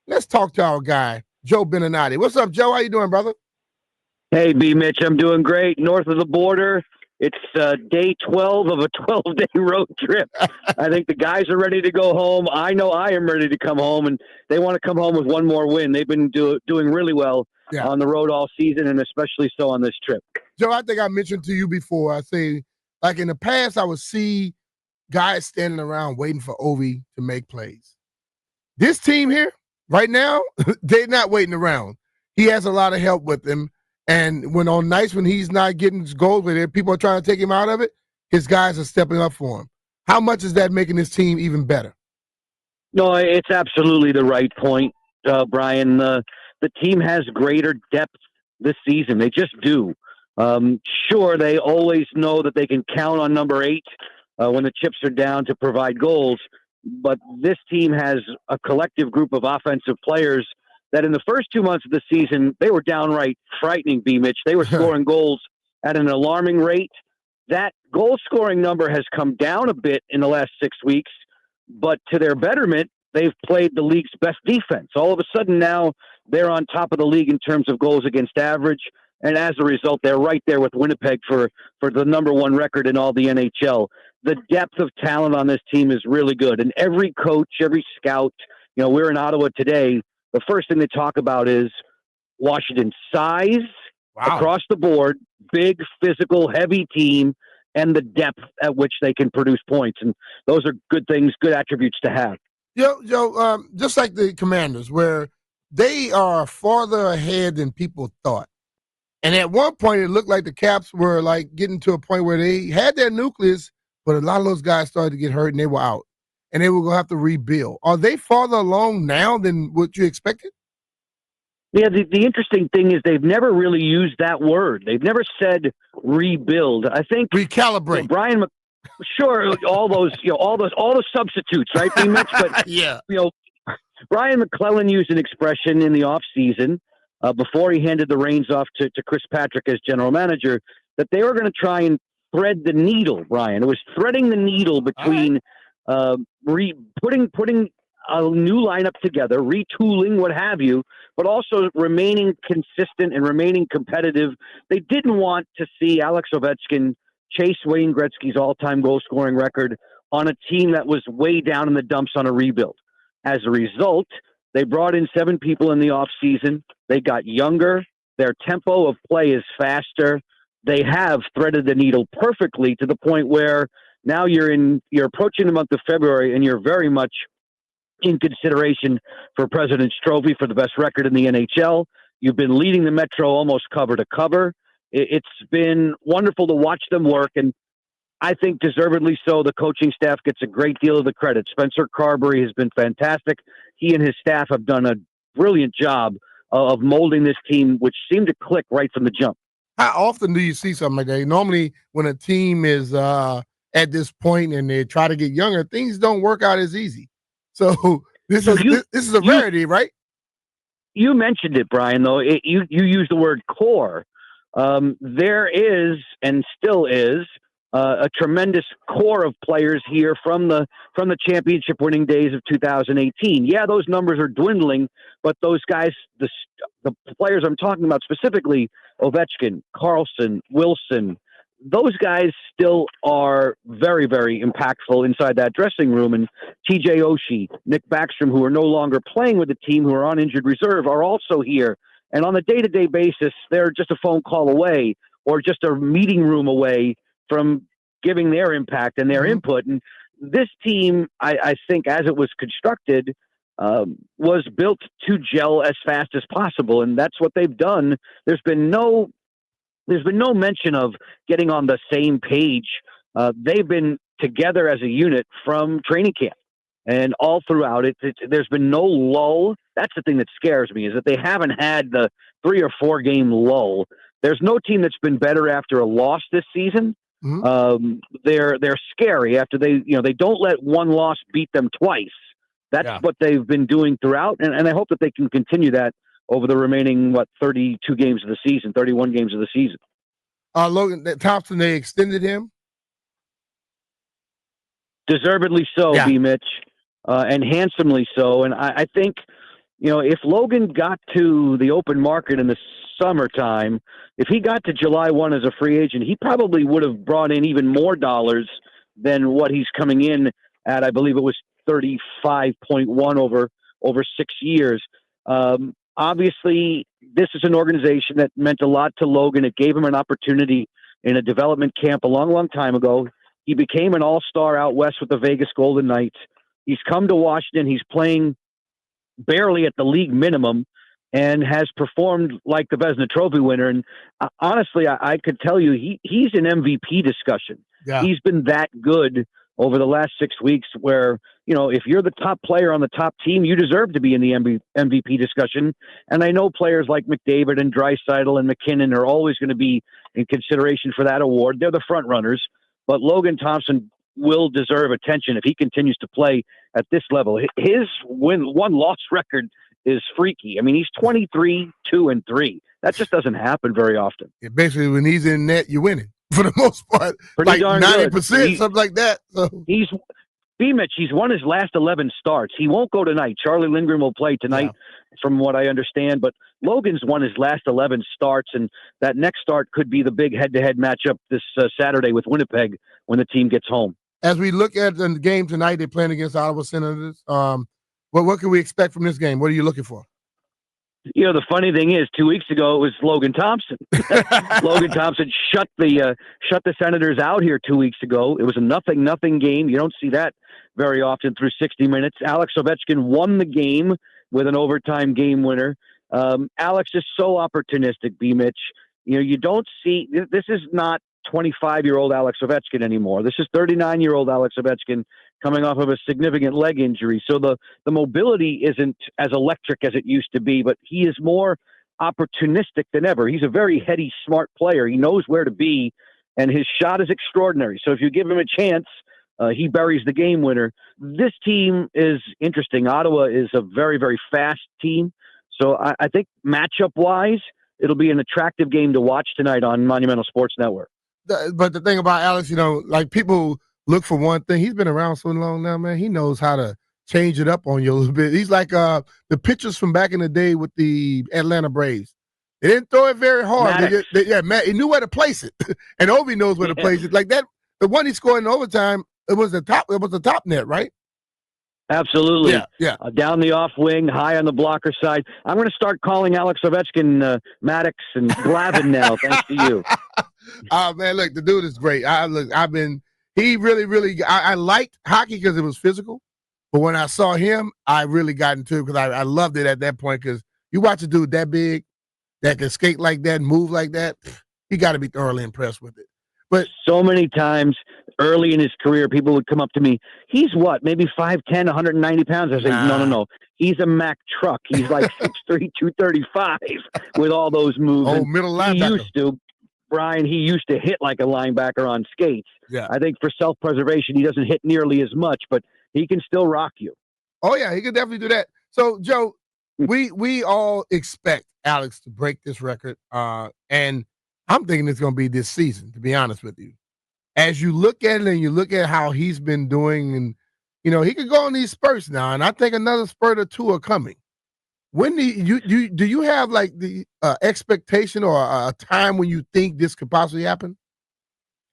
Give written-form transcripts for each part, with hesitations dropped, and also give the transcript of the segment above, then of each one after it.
Let's talk to our guy, Joe Beninati. What's up, Joe? How you doing, brother? Hey, BMitch, I'm doing great. North of the border, it's day 12 of a 12-day road trip. I think the guys are ready to go home. I know I am ready to come home, and they want to come home with one more win. They've been doing really well Yeah. on the road all season, and especially so on this trip. Joe, I think I mentioned to you before, I say, like in the past, I would see guys standing around waiting for Ovi to make plays. This team here, right now, they're not waiting around. He has a lot of help with him. And when on nights when he's not getting his goals with it, people are trying to take him out of it, his guys are stepping up for him. How much is that making this team even better? No, it's absolutely the right point, Brian. The team has greater depth this season. They just do. Sure, they always know that they can count on number 8 when the chips are down to provide goals. But this team has a collective group of offensive players that in the first 2 months of the season, they were downright frightening, BMitch. They were scoring goals at an alarming rate. That goal scoring number has come down a bit in the last 6 weeks, but to their betterment, they've played the league's best defense. All of a sudden now they're on top of the league in terms of goals against average. And as a result, they're right there with Winnipeg for the number 1 record in all the NHL. The depth of talent on this team is really good. And every coach, every scout, we're in Ottawa today. The first thing they talk about is Washington's size across the board, big, physical, heavy team, and the depth at which they can produce points. And those are good things, good attributes to have. Joe, just like the Commanders, where they are farther ahead than people thought. And at one point, it looked like the Caps were like getting to a point where they had their nucleus, but a lot of those guys started to get hurt and they were out. And they were going to have to rebuild. Are they farther along now than what you expected? Yeah, the interesting thing is they've never really used that word. They've never said rebuild. I think recalibrate. Brian, sure, all the substitutes, right? BMitch, but yeah, Brian McClellan used an expression in the offseason before he handed the reins off to Chris Patrick as general manager that they were going to try and thread the needle. Brian, it was threading the needle between putting a new lineup together, retooling, what have you, but also remaining consistent and remaining competitive. They didn't want to see Alex Ovechkin chase Wayne Gretzky's all-time goal-scoring record on a team that was way down in the dumps on a rebuild. As a result, they brought in 7 people in the offseason. They got younger. Their tempo of play is faster. They have threaded the needle perfectly to the point where now you're approaching the month of February and you're very much in consideration for President's Trophy for the best record in the NHL. You've been leading the Metro almost cover to cover. It's been wonderful to watch them work, and I think deservedly so. The coaching staff gets a great deal of the credit. Spencer Carberry has been fantastic. He and his staff have done a brilliant job of molding this team, which seemed to click right from the jump. How often do you see something like that? Normally, when a team is at this point and they try to get younger, things don't work out as easy. So this is a rarity, right? You mentioned it, Brian, though. You used the word core. There is and still is a tremendous core of players here from the championship winning days of 2018. Yeah, those numbers are dwindling, but those guys, the players I'm talking about specifically, Ovechkin, Carlson, Wilson, those guys still are very, very impactful inside that dressing room. And TJ Oshie, Nick Backstrom, who are no longer playing with the team, who are on injured reserve, are also here. And on a day-to-day basis, they're just a phone call away or just a meeting room away from giving their impact and their input. And this team, I think, as it was constructed, was built to gel as fast as possible. And that's what they've done. There's been no mention of getting on the same page. They've been together as a unit from training camp and all throughout it. There's been no lull. That's the thing that scares me, is that they haven't had the 3 or 4 game lull. There's no team that's been better after a loss this season. They're scary after they don't let one loss beat them twice. That's what they've been doing throughout. And I hope that they can continue that over the remaining, 32 games of the season, 31 games of the season. Logan Thompson, they extended him? Deservedly so, BMitch, and handsomely so. And I think if Logan got to the open market in the summertime, if he got to July 1 as a free agent, he probably would have brought in even more dollars than what he's coming in at. I believe it was 35.1 over 6 years. Obviously, this is an organization that meant a lot to Logan. It gave him an opportunity in a development camp a long, long time ago. He became an all-star out west with the Vegas Golden Knights. He's come to Washington. He's playing barely at the league minimum and has performed like the Vezina Trophy winner. And honestly, I could tell you he's an MVP discussion. Yeah. He's been that good over the last 6 weeks where, if you're the top player on the top team, you deserve to be in the MVP discussion. And I know players like McDavid and Draisaitl and McKinnon are always going to be in consideration for that award. They're the front runners, but Logan Thompson will deserve attention if he continues to play at this level. His win-loss record is freaky. I mean, he's 23-2-3. That just doesn't happen very often. Yeah, basically, when he's in net, you're winning for the most part. Pretty like darn 90%, something like that. So he's BMitch. He's won his last 11 starts. He won't go tonight. Charlie Lindgren will play tonight, from what I understand. But Logan's won his last 11 starts, and that next start could be the big head-to-head matchup this Saturday with Winnipeg when the team gets home. As we look at the game tonight, they're playing against Ottawa Senators. What can we expect from this game? What are you looking for? The funny thing is, 2 weeks ago it was Logan Thompson. Logan Thompson shut the Senators out here 2 weeks ago. It was a 0-0 game. You don't see that very often through 60 minutes. Alex Ovechkin won the game with an overtime game winner. Alex is so opportunistic, BMitch. You don't see this is not 25-year-old Alex Ovechkin anymore. This is 39-year-old Alex Ovechkin coming off of a significant leg injury. So the mobility isn't as electric as it used to be, but he is more opportunistic than ever. He's a very heady, smart player. He knows where to be, and his shot is extraordinary. So if you give him a chance, he buries the game winner. This team is interesting. Ottawa is a very, very fast team. So I think matchup-wise, it'll be an attractive game to watch tonight on Monumental Sports Network. But the thing about Alex, like people look for one thing. He's been around so long now, man. He knows how to change it up on you a little bit. He's like the pitchers from back in the day with the Atlanta Braves. They didn't throw it very hard. He knew where to place it, and Ovi knows where to place it. Like that, the one he scored in overtime, it was the top net, right? Absolutely. Yeah. Down the off wing, high on the blocker side. I'm going to start calling Alex Ovechkin Maddox and Glavin now, thanks to you. Oh man, look, the dude is great. I liked hockey because it was physical, but when I saw him, I really got into it because I loved it at that point. Because you watch a dude that big that can skate like that and move like that, you got to be thoroughly impressed with it. But so many times early in his career, people would come up to me. He's what, maybe 5'10", 190 pounds. I say, no. He's a Mack truck. He's like 6'3", 235 with all those moves. Oh, middle linebacker. Brian, he used to hit like a linebacker on skates. Yeah. I think for self-preservation, he doesn't hit nearly as much, but he can still rock you. Oh, yeah, he can definitely do that. So, Joe, we all expect Alex to break this record, and I'm thinking it's going to be this season, to be honest with you. As you look at it and you look at how he's been doing, and, he could go on these spurts now, and I think another spurt or two are coming. When do you have like the expectation or a time when you think this could possibly happen?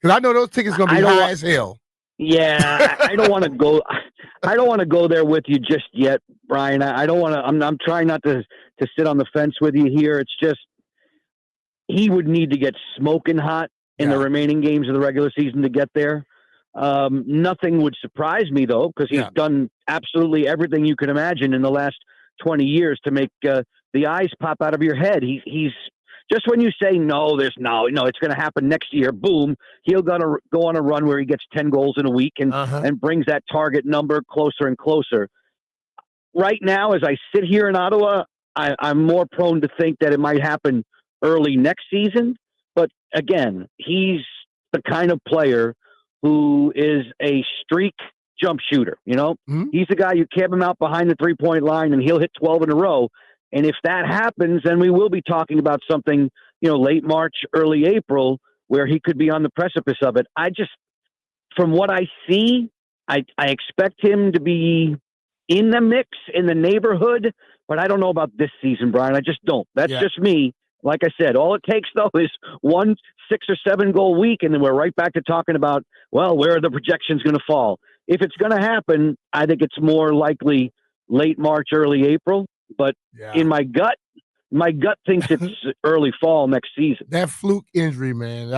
Because I know those tickets going to be high as hell. Yeah, I don't want to go. I don't want to go there with you just yet, Brian. I don't want to. I'm trying not to sit on the fence with you here. It's just he would need to get smoking hot in the remaining games of the regular season to get there. Nothing would surprise me though, because he's done absolutely everything you can imagine in the last 20 years to make the eyes pop out of your head. He's just when you say no, it's going to happen next year. Boom, he'll go on a run where he gets 10 goals in a week and brings that target number closer and closer. Right now, as I sit here in Ottawa, I'm more prone to think that it might happen early next season. But again, he's the kind of player who is a streak jump shooter. He's the guy you camp him out behind the 3-point line and he'll hit 12 in a row. And if that happens, then we will be talking about something, late March, early April, where he could be on the precipice of it. From what I see, I expect him to be in the mix, in the neighborhood, but I don't know about this season, Brian. I just don't. That's just me. Like I said, all it takes, though, is 1 6 or 7 goal week, and then we're right back to talking about, well, where are the projections going to fall? If it's going to happen, I think it's more likely late March, early April. But in my gut thinks it's early fall next season. That fluke injury, man,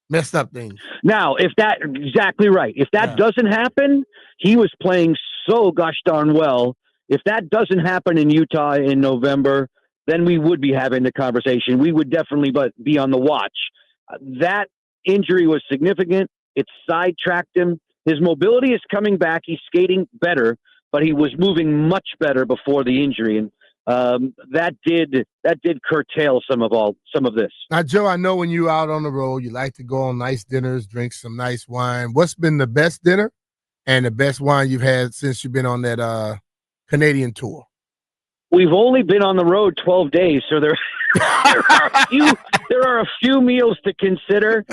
messed up things. Now, exactly right. If that doesn't happen, he was playing so gosh darn well. If that doesn't happen in Utah in November, then we would be having the conversation. We would definitely be on the watch. That injury was significant. It sidetracked him. His mobility is coming back. He's skating better, but he was moving much better before the injury. And that did curtail some of this. Now, Joe, I know when you're out on the road, you like to go on nice dinners, drink some nice wine. What's been the best dinner and the best wine you've had since you've been on that Canadian tour? We've only been on the road 12 days, so there are a few meals to consider.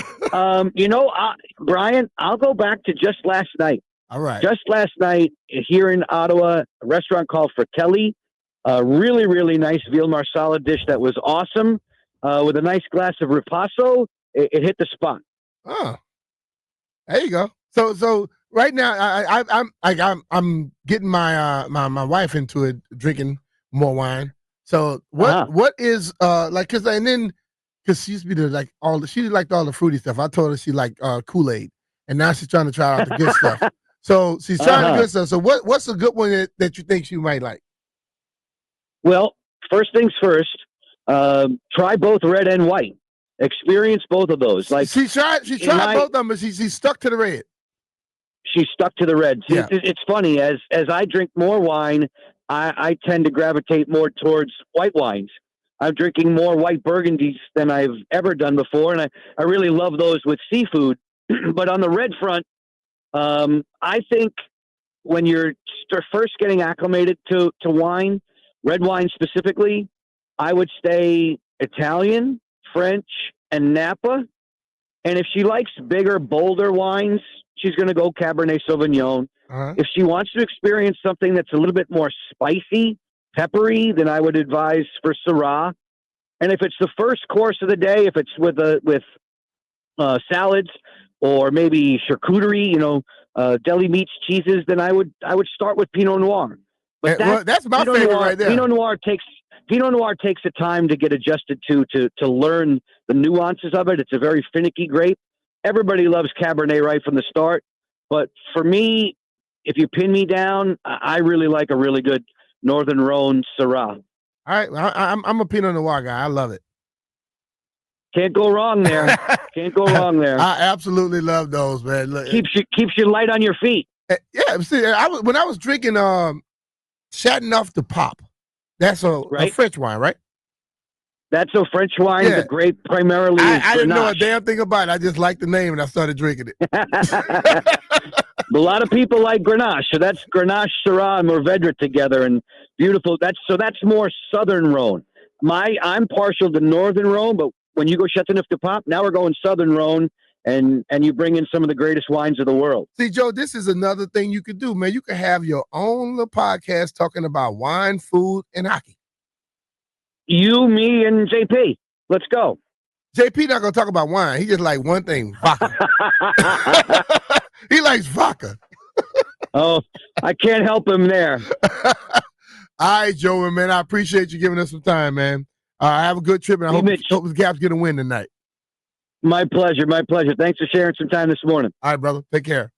Brian, I'll go back to just last night. All right. Just last night here in Ottawa, a restaurant called Fratelli. A really, really nice veal marsala dish that was awesome with a nice glass of ripasso. It hit the spot. Oh, there you go. So right now, I'm getting my wife into it, drinking more wine. So what is because she used to be she liked all the fruity stuff. I told her she liked Kool-Aid, and now she's trying to try out the good stuff. So she's trying the good stuff. So what's a good one that you think she might like? Well, first things first. Try both red and white. Experience both of those. Like she tried both of them, but she's stuck to the red. She's stuck to the red. See, it's funny as I drink more wine, I tend to gravitate more towards white wines. I'm drinking more white burgundies than I've ever done before, and I really love those with seafood. But on the red front, I think when you're first getting acclimated to wine, red wine specifically, I would stay Italian, French, and Napa. And if she likes bigger, bolder wines, she's going to go Cabernet Sauvignon. If she wants to experience something that's a little bit more spicy, peppery, then I would advise for Syrah. And if it's the first course of the day, if it's with salads or maybe charcuterie, deli meats, cheeses, then I would start with Pinot Noir. But that's my favorite right there. Pinot Noir takes the time to get adjusted to learn the nuances of it. It's a very finicky grape. Everybody loves Cabernet right from the start. But for me, if you pin me down, I really like a really good Northern Rhone Syrah. All right. I'm a Pinot Noir guy. I love it. Can't go wrong there. Can't go wrong there. I absolutely love those, man. Look, keeps you light on your feet. Yeah. See, when I was drinking Chateauneuf de Pop, that's a French wine, right? That's a French wine. The grape primarily is I didn't know a damn thing about it. I just liked the name, and I started drinking it. A lot of people like Grenache. So that's Grenache, Syrah, and Mourvedre together, and beautiful. That's more Southern Rhone. I'm partial to Northern Rhone, but when you go Chateauneuf de Pop, now we're going Southern Rhone, and you bring in some of the greatest wines of the world. See, Joe, this is another thing you could do, man. You could have your own little podcast talking about wine, food, and hockey. You, me, and JP. Let's go. JP not going to talk about wine. He just like one thing, vodka. He likes vodka. Oh, I can't help him there. All right, Joe, man, I appreciate you giving us some time, man. Have a good trip, and I hope the Caps get a win tonight. My pleasure. My pleasure. Thanks for sharing some time this morning. All right, brother. Take care.